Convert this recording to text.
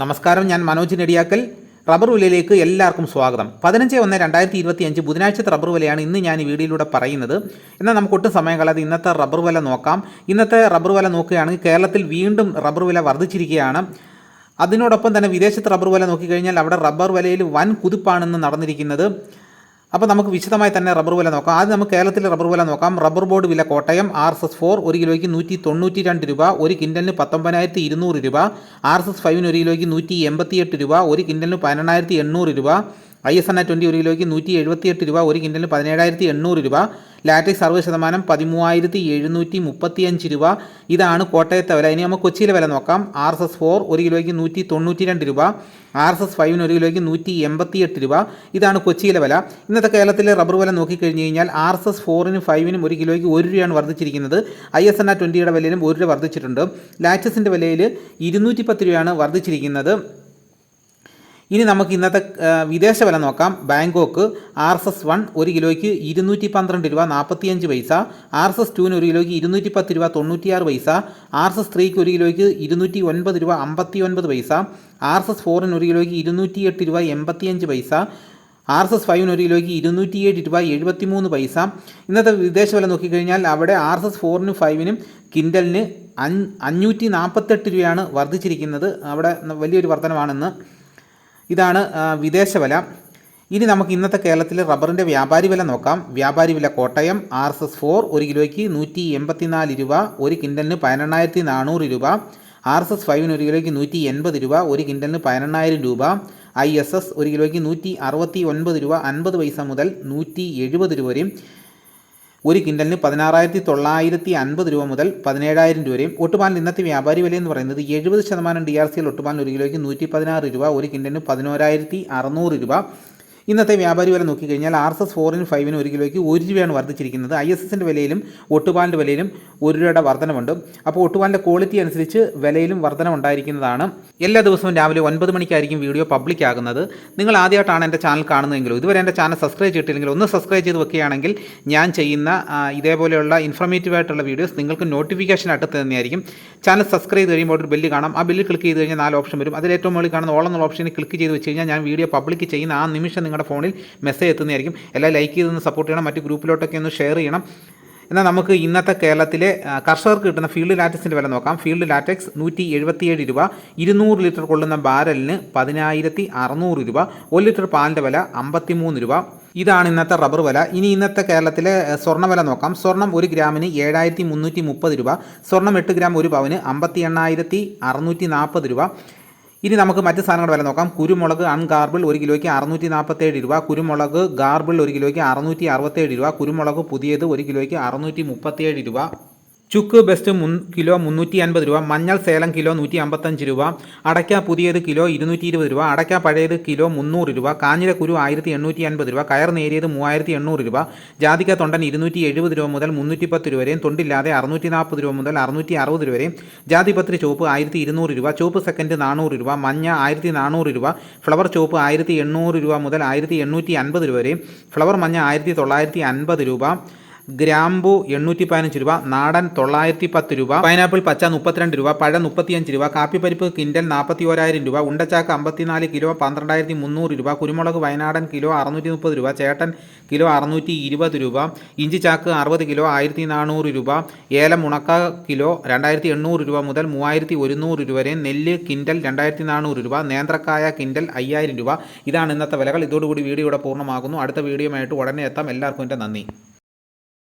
നമസ്കാരം, ഞാൻ മനോജ് നെടിയാക്കൽ. റബ്ബർ വിലയിലേക്ക് എല്ലാവർക്കും സ്വാഗതം. 15/1/2025 ബുധനാഴ്ചത്തെ റബ്ബർ വിലയാണ് ഇന്ന് ഞാൻ ഈ വീഡിയോയിലൂടെ പറയുന്നത്. എന്നാൽ നമുക്ക് ഒട്ടും സമയം കളയാതെ ഇന്നത്തെ റബ്ബർ വില നോക്കാം. ഇന്നത്തെ റബ്ബർ വില നോക്കുകയാണെങ്കിൽ കേരളത്തിൽ വീണ്ടും റബ്ബർ വില വർദ്ധിച്ചിരിക്കുകയാണ്. അതിനോടൊപ്പം തന്നെ വിദേശത്ത് റബ്ബർ വില നോക്കിക്കഴിഞ്ഞാൽ അവിടെ റബ്ബർ വിലയിൽ വൻ കുതിപ്പാണെന്ന് നടന്നിരിക്കുന്നത്. അപ്പോൾ നമുക്ക് വിശദമായി തന്നെ റബ്ബർ വില നോക്കാം. ആദ്യം നമുക്ക് കേരളത്തിലെ റബ്ബർ വില നോക്കാം. റബ്ബർ ബോർഡ് വില കോട്ടയം RSS-4 1 കിലോയ്ക്ക് 192 രൂപ, ഒരു കിൻഡലിന് 19,200 രൂപ. RSS-5 1 കിലോയ്ക്ക് 188 രൂപ, ഒരു കിൻഡലിന് 18,800 രൂപ. ISNA 20 1 കിലോയ്ക്ക് 178 രൂപ, ഒരു കിൻഡലിന് 17,800 രൂപ. ലാറ്റക്സ് 60% 13,735 രൂപ. ഇതാണ് കോട്ടയത്തെ വില. ഇനി നമുക്ക് കൊച്ചിയിലെ വില നോക്കാം. RSS-4 1 കിലോയ്ക്ക് 192 രൂപ, RSS-5 1 കിലോയ്ക്ക് 188 രൂപ. ഇതാണ് കൊച്ചിയിലെ വില. ഇന്നത്തെ കേരളത്തിലെ റബ്ബർ വില നോക്കിക്കഴിഞ്ഞ് കഴിഞ്ഞാൽ RSS-4നും 5നും 1 കിലോയ്ക്ക് 1 രൂപയാണ് വർദ്ധിച്ചിരിക്കുന്നത്. ISNA 20യുടെ വിലയിലും 1 രൂപ വർദ്ധിച്ചിട്ടുണ്ട്. ലാറ്റക്സിൻ്റെ വിലയിൽ 210 രൂപയാണ് വർദ്ധിച്ചിരിക്കുന്നത്. ഇനി നമുക്ക് ഇന്നത്തെ വിദേശ വില നോക്കാം. ബാങ്കോക്ക് RSS-1 1 കിലോയ്ക്ക് 212 രൂപ 45 പൈസ, RSS-2 1 കിലോയ്ക്ക് 210 രൂപ 96 പൈസ, RSS-3 1 കിലോയ്ക്ക് 209 രൂപ 59 പൈസ, RSS-4 1 കിലോയ്ക്ക് 208 രൂപ 85 പൈസ, RSS-5 1 കിലോയ്ക്ക് 207 രൂപ 73 പൈസ. ഇന്നത്തെ വിദേശ വില നോക്കിക്കഴിഞ്ഞാൽ അവിടെ RSS-4നും 5നും കിൻഡലിന് 548 രൂപയാണ് വർദ്ധിച്ചിരിക്കുന്നത്. അവിടെ വലിയൊരു വർധനമാണെന്ന്. ഇതാണ് വിദേശ വില. ഇനി നമുക്ക് ഇന്നത്തെ കേരളത്തിലെ റബ്ബറിൻ്റെ വ്യാപാരി വില നോക്കാം. വ്യാപാരി വില കോട്ടയം RSS-4 1 കിലോയ്ക്ക് 184 രൂപ, ഒരു കിൻഡലിന് 18,400 രൂപ. RSS-5 1 കിലോയ്ക്ക് 180 രൂപ, ഒരു കിൻഡലിന് 18,000 രൂപ. ISS 1 കിലോയ്ക്ക് 169 രൂപ 50 പൈസ മുതൽ 170 രൂപ വരെയും, ഒരു കിൻഡലിന് 16,950 രൂപ മുതൽ 17,000 രൂപ വരെയും. ഒട്ടുപാലിന് ഇന്നത്തെ വ്യാപാരി വില എന്ന് പറയുന്നത് 70% DRCL ഒട്ടുപാലിന് 1 കിലോയ്ക്ക് 116 രൂപ, ഒരു കിൻഡലിന് 11,600 രൂപ. ഇന്നത്തെ വ്യാപാരി വില നോക്കിക്കഴിഞ്ഞാൽ RSS-4നും 5നും 1 കിലോയ്ക്ക് 1 രൂപയാണ് വർദ്ധിച്ചിരിക്കുന്നത്. ISSൻ്റെ വിലയിലും ഒട്ടുപാലിൻ്റെ വിലയിലും 1 രൂപയുടെ വർധനമുണ്ട്. അപ്പോൾ ഒട്ടുപാലിൻ്റെ ക്വാളിറ്റി അനുസരിച്ച് വിലയിലും വർധന ഉണ്ടായിരിക്കുന്നതാണ്. എല്ലാ ദിവസവും രാവിലെ 9 മണിക്കായിരിക്കും വീഡിയോ പബ്ലിക് ആകുന്നത്. നിങ്ങൾ ആദ്യമായിട്ടാണ് എൻ്റെ ചാനൽ കാണുന്നതെങ്കിലും ഇതുവരെ എൻ്റെ ചാനൽ സബ്സ്ക്രൈബ് ചെയ്തിട്ടില്ലെങ്കിൽ ഒന്ന് സബ്സ്ക്രൈബ് ചെയ്ത് വെക്കുകയാണെങ്കിൽ ഞാൻ ചെയ്യുന്ന ഇതേപോലെയുള്ള ഇൻഫർമേറ്റീവ് ആയിട്ടുള്ള വീഡിയോസ് നിങ്ങൾക്ക് നോട്ടിഫിക്കേഷൻ ആയിട്ട് തന്നെയായിരിക്കും. ചാനൽ സബ്സ്ക്രൈബ് ചെയ്ത് കഴിയുമ്പോൾ ഒരു ബെല്ല് കാണാം. ആ ബെല്ല് ക്ലിക്ക് ചെയ്ത് കഴിഞ്ഞാൽ 4 ഓപ്ഷൻ വരും. അതിൽ ഏറ്റവും മുകളിൽ കാണുന്ന ഓൾ എന്നുള്ള ഓപ്ഷനിൽ ക്ലിക്ക് ചെയ്ത് വെച്ച് കഴിഞ്ഞാൽ ഞാൻ വീഡിയോ പബ്ലിക് ചെയ്യുന്ന ആ നിമിഷം നിങ്ങളുടെ ഫോണിൽ മെസ്സേജ് എത്തുന്നതായിരിക്കും. എല്ലാം ലൈക്ക് ചെയ്തൊന്ന് സപ്പോർട്ട് ചെയ്യണം, മറ്റ് ഗ്രൂപ്പിലോട്ടൊക്കെ ഒന്ന് ഷെയർ ചെയ്യണം. എന്നാൽ നമുക്ക് ഇന്നത്തെ കേരളത്തിലെ കർഷകർക്ക് കിട്ടുന്ന ഫീൽഡ് ലാറ്റക്സിൻ്റെ വില നോക്കാം. ഫീൽഡ് ലാറ്റക്സ് 177 രൂപ, 200 ലിറ്റർ കൊള്ളുന്ന ബാരലിന് 10,600 രൂപ, 1 ലിറ്റർ പാലിൻ്റെ വില 53 രൂപ. ഇതാണ് ഇന്നത്തെ റബ്ബർ വില. ഇനി ഇന്നത്തെ കേരളത്തിലെ സ്വർണ്ണ വില നോക്കാം. സ്വർണ്ണം 1 ഗ്രാമിന് 7,330 രൂപ, സ്വർണ്ണം 8 ഗ്രാം 1 പവന് 58,640 രൂപ. ഇനി നമുക്ക് മറ്റ് സാധനങ്ങളുടെ വില നോക്കാം. കുരുമുളക് അൺഗാർബിൾ 1 കിലോയ്ക്ക് 647 രൂപ, കുരുമുളക് ഗാർബിൾ 1 കിലോയ്ക്ക് 667 രൂപ, കുരുമുളക് പുതിയത് 1 കിലോയ്ക്ക് 637 രൂപ. ചുക്ക് ബെസ്റ്റ് കിലോ 350 രൂപ, മഞ്ഞൾ സേലം കിലോ 155 രൂപ, അടയ്ക്ക പുതിയത് കിലോ 220 രൂപ, അടയ്ക്ക പഴയത് കിലോ 300 രൂപ, കാഞ്ഞിര കുരു 1,850 രൂപ, കയർ നേരിയത് 3,800 രൂപ, ജാതിക്ക തൊണ്ടൻ 270 രൂപ മുതൽ 310 രൂപ വരെയും, തൊണ്ടില്ലാതെ 640 രൂപ മുതൽ 660 രൂപ വരെയും, ജാതിപത്രി ചുവപ്പ് 1,200 രൂപ, ചുവപ്പ് സെക്കൻഡ് 400 രൂപ, മഞ്ഞ 1,400 രൂപ, ഫ്ലവർ ചുവപ്പ് 1,800 രൂപ മുതൽ 1,850 രൂപ വരെയും, ഫ്ലവർ മഞ്ഞ 1,950 രൂപ, ഗ്രാമ്പു 815 രൂപ, നാടൻ 910 രൂപ, പൈനാപ്പിൾ പച്ച 32 രൂപ, പഴം 35 രൂപ, കാപ്പിപ്പരിപ്പ് കിൻഡൽ 41,000 രൂപ, ഉണ്ടച്ചാക്ക് 54 കിലോ 12,300 രൂപ, കുരുമുളക് വയനാടൻ കിലോ 630 രൂപ, ചേട്ടൻ കിലോ 620 രൂപ, ഇഞ്ചി ചാക്ക് 60 കിലോ 1,400 രൂപ, ഏലം ഉണക്ക കിലോ 2,800 രൂപ മുതൽ 3,100 രൂപ വരെ, നെല്ല് കിൻഡൽ 2,400 രൂപ, നേന്ത്രക്കായ കിൻഡൽ 5,000 രൂപ. ഇതാണ് ഇന്നത്തെ വിലകൾ. ഇതോടുകൂടി വീഡിയോ ഇവിടെ പൂർണ്ണമാകുന്നു. അടുത്ത വീഡിയോയുമായിട്ട് ഉടനെ എത്താം. എല്ലാവർക്കും എൻ്റെ നന്ദി.